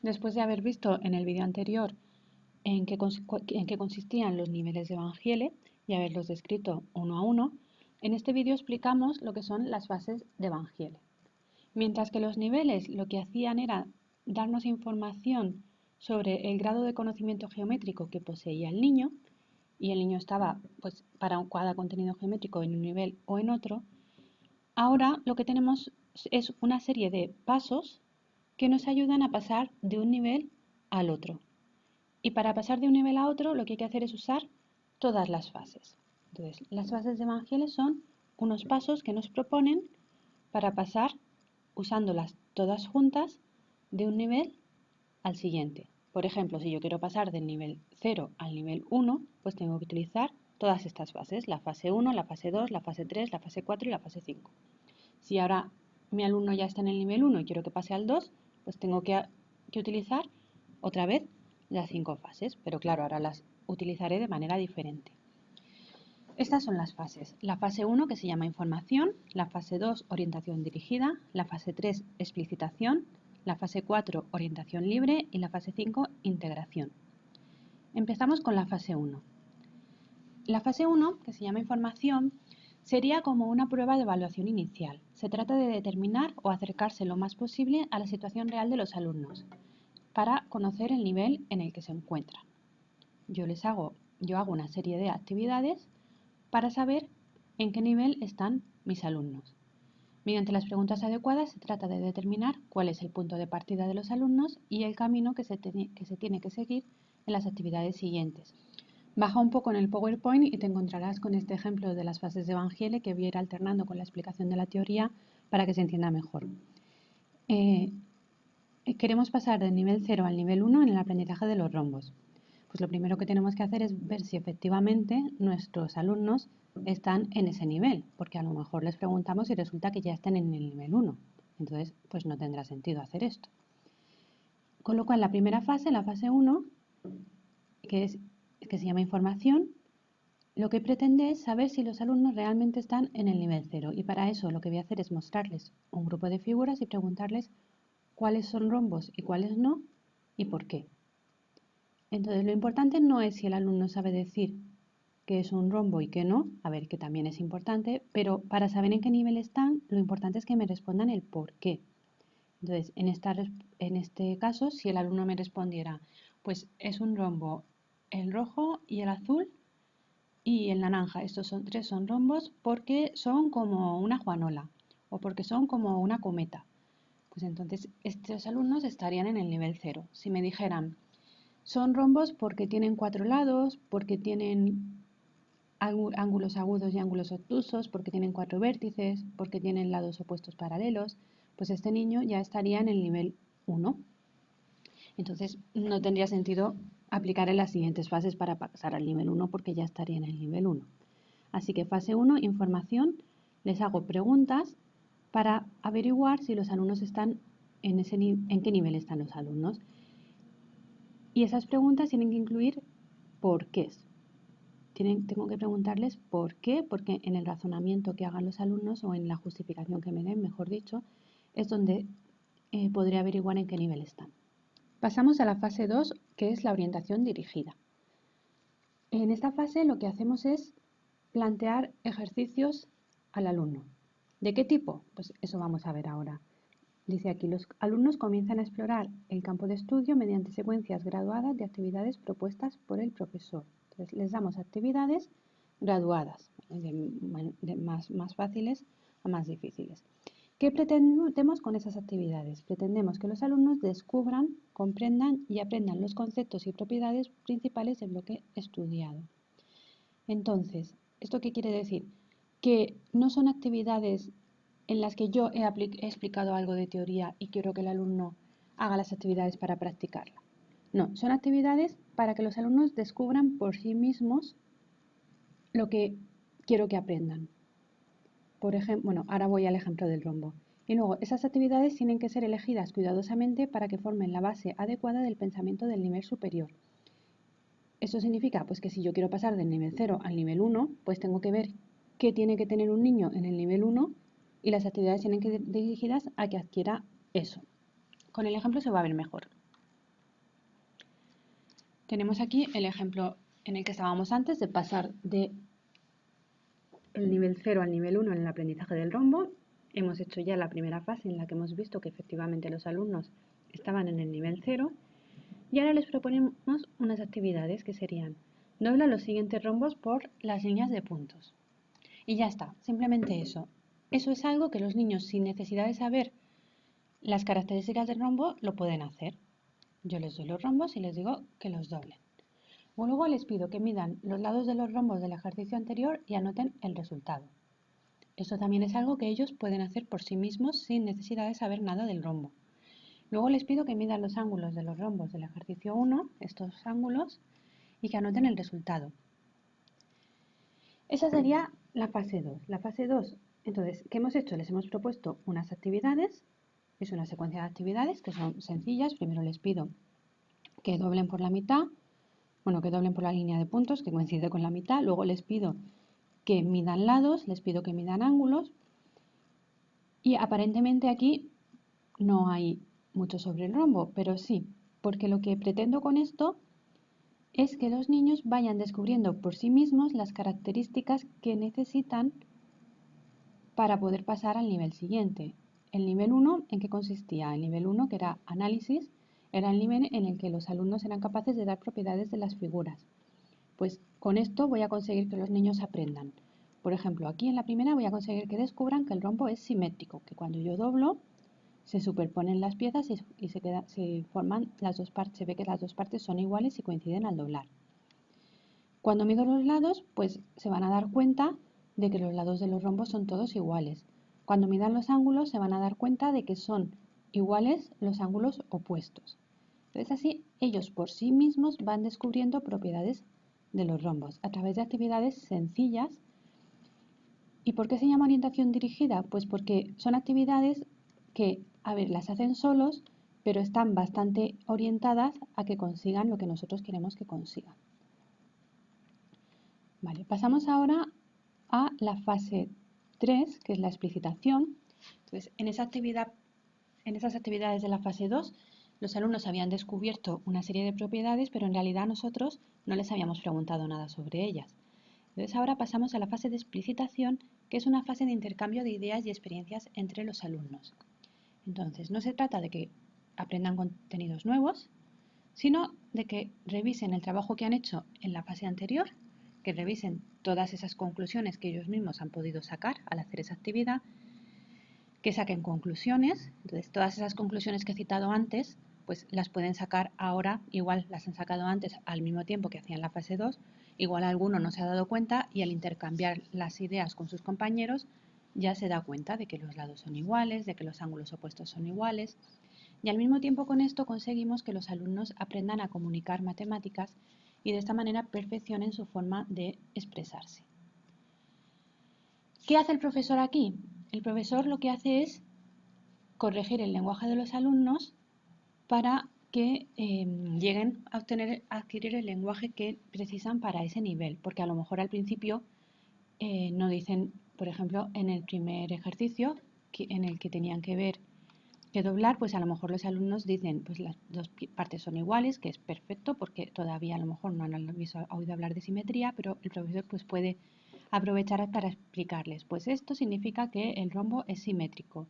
Después de haber visto en el vídeo anterior en qué consistían los niveles de Evangele y haberlos descrito uno a uno, en este vídeo explicamos lo que son las fases de Evangele. Mientras que los niveles lo que hacían era darnos información sobre el grado de conocimiento geométrico que poseía el niño, y el niño estaba pues, para cada contenido geométrico en un nivel o en otro, ahora lo que tenemos es una serie de pasos que nos ayudan a pasar de un nivel al otro. Y para pasar de un nivel a otro, lo que hay que hacer es usar todas las fases. Entonces, las fases de Evangele son unos pasos que nos proponen para pasar, usándolas todas juntas, de un nivel al siguiente. Por ejemplo, si yo quiero pasar del nivel 0 al nivel 1, pues tengo que utilizar todas estas fases, la fase 1, la fase 2, la fase 3, la fase 4 y la fase 5. Si ahora mi alumno ya está en el nivel 1 y quiero que pase al 2, pues tengo que utilizar otra vez las 5 fases, pero claro, ahora las utilizaré de manera diferente. Estas son las fases. La fase 1, que se llama información, la fase 2, orientación dirigida, la fase 3, explicitación, la fase 4, orientación libre y la fase 5, integración. Empezamos con la fase 1. La fase 1, que se llama información, sería como una prueba de evaluación inicial. Se trata de determinar o acercarse lo más posible a la situación real de los alumnos para conocer el nivel en el que se encuentran. Yo hago una serie de actividades para saber en qué nivel están mis alumnos. Mediante las preguntas adecuadas se trata de determinar cuál es el punto de partida de los alumnos y el camino que se tiene que seguir en las actividades siguientes. Baja un poco en el PowerPoint y te encontrarás con este ejemplo de las fases de Evangele que voy a ir alternando con la explicación de la teoría para que se entienda mejor. Queremos pasar del nivel 0 al nivel 1 en el aprendizaje de los rombos. Pues lo primero que tenemos que hacer es ver si efectivamente nuestros alumnos están en ese nivel, porque a lo mejor les preguntamos y resulta que ya están en el nivel 1. Entonces, pues no tendrá sentido hacer esto. Con lo cual, la primera fase, la fase 1, que se llama información, lo que pretende es saber si los alumnos realmente están en el nivel 0. Y para eso lo que voy a hacer es mostrarles un grupo de figuras y preguntarles cuáles son rombos y cuáles no y por qué. Entonces, lo importante no es si el alumno sabe decir qué es un rombo y qué no, a ver, que también es importante, pero para saber en qué nivel están, lo importante es que me respondan el por qué. Entonces, en este caso, si el alumno me respondiera, pues es un rombo el rojo y el azul y el naranja. Estos tres son rombos porque son como una juanola o porque son como una cometa. Pues entonces, estos alumnos estarían en el nivel 0. Si me dijeran, son rombos porque tienen 4 lados, porque tienen ángulos agudos y ángulos obtusos, porque tienen 4 vértices, porque tienen lados opuestos paralelos, pues este niño ya estaría en el nivel 1. Entonces no tendría sentido aplicar en las siguientes fases para pasar al nivel 1 porque ya estaría en el nivel 1. Así que fase 1, información, les hago preguntas para averiguar si los alumnos están en qué nivel están los alumnos. Y esas preguntas tienen que incluir por qué. Tengo que preguntarles por qué, porque en el razonamiento que hagan los alumnos o en la justificación que me den, mejor dicho, es donde podré averiguar en qué nivel están. Pasamos a la fase 2, que es la orientación dirigida. En esta fase lo que hacemos es plantear ejercicios al alumno. ¿De qué tipo? Pues eso vamos a ver ahora. Dice aquí, los alumnos comienzan a explorar el campo de estudio mediante secuencias graduadas de actividades propuestas por el profesor. Entonces, les damos actividades graduadas, de más fáciles a más difíciles. ¿Qué pretendemos con esas actividades? Pretendemos que los alumnos descubran, comprendan y aprendan los conceptos y propiedades principales del bloque estudiado. Entonces, ¿esto qué quiere decir? Que no son actividades en las que yo he explicado algo de teoría y quiero que el alumno haga las actividades para practicarla. No, son actividades para que los alumnos descubran por sí mismos lo que quiero que aprendan. Por ejemplo, bueno, ahora voy al ejemplo del rombo. Y luego, esas actividades tienen que ser elegidas cuidadosamente para que formen la base adecuada del pensamiento del nivel superior. Eso significa pues, que si yo quiero pasar del nivel 0 al nivel 1, pues tengo que ver qué tiene que tener un niño en el nivel 1 y las actividades tienen que ir dirigidas a que adquiera eso. Con el ejemplo se va a ver mejor. Tenemos aquí el ejemplo en el que estábamos antes de pasar de el nivel 0 al nivel 1 en el aprendizaje del rombo. Hemos hecho ya la primera fase en la que hemos visto que efectivamente los alumnos estaban en el nivel 0 y ahora les proponemos unas actividades que serían: dobla los siguientes rombos por las líneas de puntos. Y ya está, simplemente eso. Eso es algo que los niños, sin necesidad de saber las características del rombo, lo pueden hacer. Yo les doy los rombos y les digo que los doblen. Luego les pido que midan los lados de los rombos del ejercicio anterior y anoten el resultado. Esto también es algo que ellos pueden hacer por sí mismos sin necesidad de saber nada del rombo. Luego les pido que midan los ángulos de los rombos del ejercicio 1, estos ángulos, y que anoten el resultado. Esa sería la fase 2. La fase 2, entonces, ¿qué hemos hecho? Les hemos propuesto unas actividades. Es una secuencia de actividades que son sencillas. Primero les pido que doblen por la mitad, que doblen por la línea de puntos que coincide con la mitad. Luego les pido que midan lados, les pido que midan ángulos. Y aparentemente aquí no hay mucho sobre el rombo, pero sí, porque lo que pretendo con esto es que los niños vayan descubriendo por sí mismos las características que necesitan para poder pasar al nivel siguiente. El nivel 1, ¿en qué consistía? El nivel 1, que era análisis, era el nivel en el que los alumnos eran capaces de dar propiedades de las figuras. Pues con esto voy a conseguir que los niños aprendan. Por ejemplo, aquí en la primera voy a conseguir que descubran que el rombo es simétrico, que cuando yo doblo se superponen las piezas y se forman las dos partes, se ve que las dos partes son iguales y coinciden al doblar. Cuando mido los lados, pues se van a dar cuenta de que los lados de los rombos son todos iguales. Cuando midan los ángulos, se van a dar cuenta de que son iguales los ángulos opuestos. Entonces así ellos por sí mismos van descubriendo propiedades de los rombos a través de actividades sencillas. ¿Y por qué se llama orientación dirigida? Pues porque son actividades que, las hacen solos, pero están bastante orientadas a que consigan lo que nosotros queremos que consigan. Vale, pasamos ahora a la fase 3, que es la explicitación. Entonces, en esas actividades de la fase 2, los alumnos habían descubierto una serie de propiedades, pero en realidad nosotros no les habíamos preguntado nada sobre ellas. Entonces, ahora pasamos a la fase de explicitación, que es una fase de intercambio de ideas y experiencias entre los alumnos. Entonces, no se trata de que aprendan contenidos nuevos, sino de que revisen el trabajo que han hecho en la fase anterior, que revisen todas esas conclusiones que ellos mismos han podido sacar al hacer esa actividad, que saquen conclusiones. Entonces, todas esas conclusiones que he citado antes, pues las pueden sacar ahora, igual las han sacado antes al mismo tiempo que hacían la fase 2, igual alguno no se ha dado cuenta y al intercambiar las ideas con sus compañeros ya se da cuenta de que los lados son iguales, de que los ángulos opuestos son iguales. Y al mismo tiempo con esto conseguimos que los alumnos aprendan a comunicar matemáticas y de esta manera perfeccionen su forma de expresarse. ¿Qué hace el profesor aquí? El profesor lo que hace es corregir el lenguaje de los alumnos para que lleguen a adquirir el lenguaje que precisan para ese nivel, porque a lo mejor al principio no dicen, por ejemplo, en el primer ejercicio en el que tenían que ver que doblar, pues a lo mejor los alumnos dicen, pues las dos partes son iguales, que es perfecto porque todavía a lo mejor no han oído hablar de simetría, pero el profesor pues puede aprovechar para explicarles, pues esto significa que el rombo es simétrico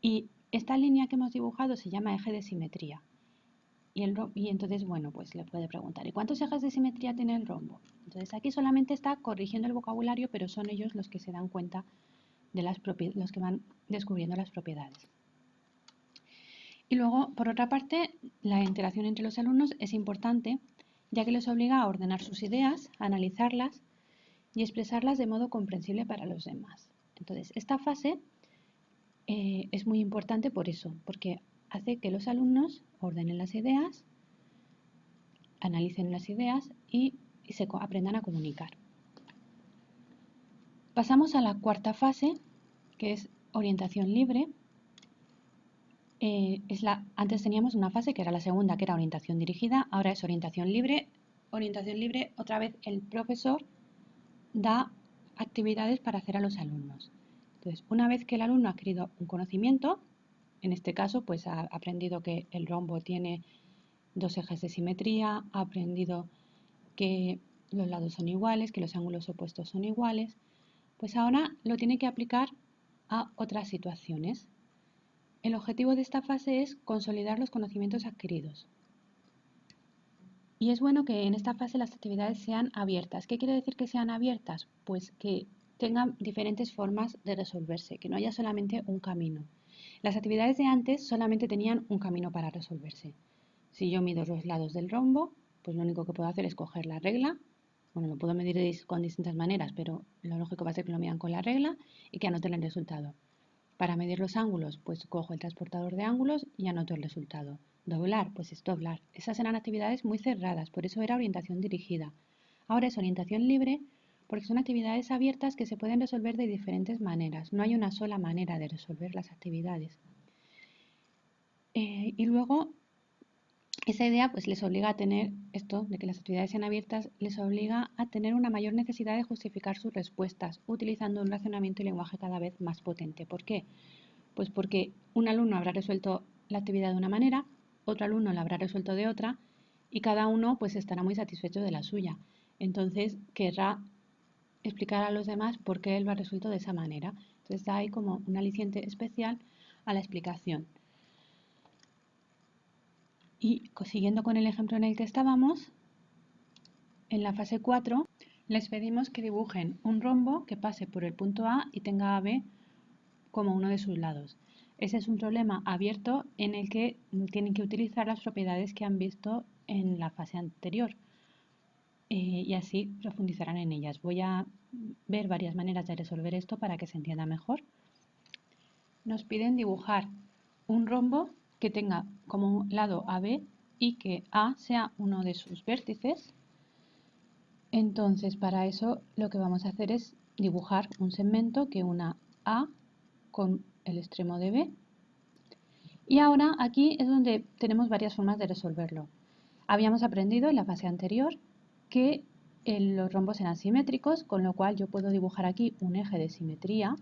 y esta línea que hemos dibujado se llama eje de simetría. Y entonces, bueno, pues le puede preguntar, ¿y cuántos ejes de simetría tiene el rombo? Entonces aquí solamente está corrigiendo el vocabulario, pero son ellos los que se dan cuenta de los que van descubriendo las propiedades. Y luego, por otra parte, la interacción entre los alumnos es importante, ya que les obliga a ordenar sus ideas, a analizarlas y expresarlas de modo comprensible para los demás. Entonces, esta fase es muy importante por eso, porque hace que los alumnos ordenen las ideas, analicen las ideas y se aprendan a comunicar. Pasamos a la cuarta fase, que es orientación libre. Antes teníamos una fase que era la segunda, que era orientación dirigida, ahora es orientación libre. Orientación libre, otra vez el profesor da actividades para hacer a los alumnos. Entonces, una vez que el alumno ha adquirido un conocimiento, en este caso, pues ha aprendido que el rombo tiene dos ejes de simetría, ha aprendido que los lados son iguales, que los ángulos opuestos son iguales, pues ahora lo tiene que aplicar a otras situaciones. El objetivo de esta fase es consolidar los conocimientos adquiridos. Y es bueno que en esta fase las actividades sean abiertas. ¿Qué quiere decir que sean abiertas? Pues que tengan diferentes formas de resolverse, que no haya solamente un camino. Las actividades de antes solamente tenían un camino para resolverse. Si yo mido los lados del rombo, pues lo único que puedo hacer es coger la regla. Bueno, lo puedo medir con distintas maneras, pero lo lógico va a ser que lo midan con la regla y que anoten el resultado. Para medir los ángulos, pues cojo el transportador de ángulos y anoto el resultado. Doblar, pues es doblar. Esas eran actividades muy cerradas, por eso era orientación dirigida. Ahora es orientación libre porque son actividades abiertas que se pueden resolver de diferentes maneras. No hay una sola manera de resolver las actividades. Y luego, esa idea pues les obliga a tener esto, de que las actividades sean abiertas, les obliga a tener una mayor necesidad de justificar sus respuestas, utilizando un razonamiento y lenguaje cada vez más potente. ¿Por qué? Pues porque un alumno habrá resuelto la actividad de una manera, otro alumno la habrá resuelto de otra y cada uno pues estará muy satisfecho de la suya. Entonces querrá explicar a los demás por qué él lo ha resuelto de esa manera. Entonces hay como un aliciente especial a la explicación. Y siguiendo con el ejemplo en el que estábamos, en la fase 4 les pedimos que dibujen un rombo que pase por el punto A y tenga a B como uno de sus lados. Ese es un problema abierto en el que tienen que utilizar las propiedades que han visto en la fase anterior y así profundizarán en ellas. Voy a ver varias maneras de resolver esto para que se entienda mejor. Nos piden dibujar un rombo que tenga como lado AB y que A sea uno de sus vértices. Entonces, para eso lo que vamos a hacer es dibujar un segmento que una A con el extremo de B. Y ahora aquí es donde tenemos varias formas de resolverlo. Habíamos aprendido en la fase anterior que los rombos eran simétricos, con lo cual yo puedo dibujar aquí un eje de simetría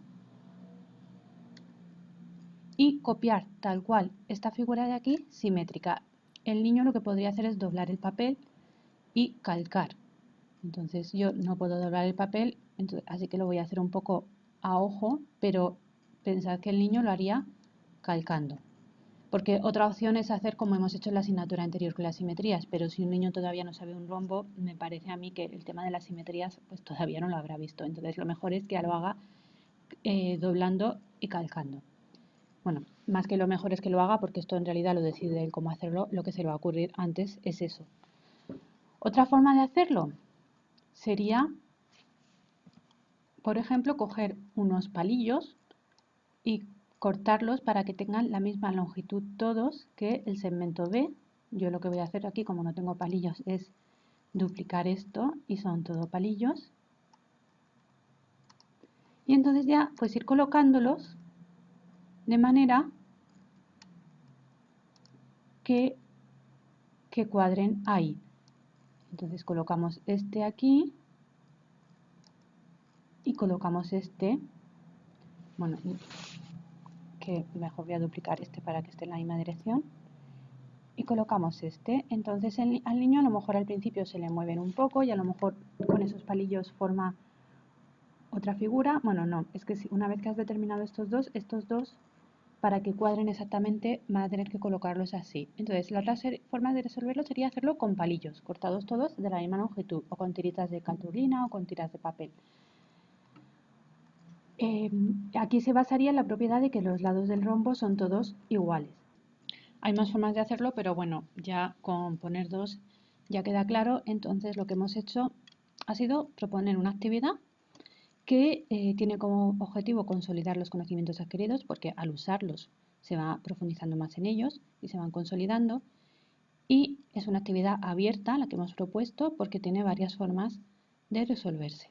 y copiar tal cual esta figura de aquí simétrica. El niño lo que podría hacer es doblar el papel y calcar. Entonces yo no puedo doblar el papel, así que lo voy a hacer un poco a ojo, pero pensad que el niño lo haría calcando. Porque otra opción es hacer como hemos hecho en la asignatura anterior con las simetrías, pero si un niño todavía no sabe un rombo, me parece a mí que el tema de las simetrías pues todavía no lo habrá visto. Entonces lo mejor es que lo haga doblando y calcando. Bueno, más que lo mejor es que lo haga porque esto en realidad lo decide él cómo hacerlo, lo que se le va a ocurrir antes es eso. Otra forma de hacerlo sería, por ejemplo, coger unos palillos y cortarlos para que tengan la misma longitud todos que el segmento B. Yo lo que voy a hacer aquí, como no tengo palillos, es duplicar esto y son todo palillos. Y entonces ya pues ir colocándolos de manera que cuadren ahí. Entonces colocamos este aquí y colocamos este, bueno, que mejor voy a duplicar este para que esté en la misma dirección. Y colocamos este. Entonces al niño a lo mejor al principio se le mueven un poco y a lo mejor con esos palillos forma otra figura. Bueno, no, es que si una vez que has determinado estos dos, para que cuadren exactamente van a tener que colocarlos así. Entonces la otra forma de resolverlo sería hacerlo con palillos, cortados todos de la misma longitud, o con tiritas de cartulina o con tiras de papel. Aquí se basaría en la propiedad de que los lados del rombo son todos iguales. Hay más formas de hacerlo, pero bueno, ya con poner dos ya queda claro. Entonces lo que hemos hecho ha sido proponer una actividad que tiene como objetivo consolidar los conocimientos adquiridos, porque al usarlos se va profundizando más en ellos y se van consolidando. Y es una actividad abierta la que hemos propuesto porque tiene varias formas de resolverse.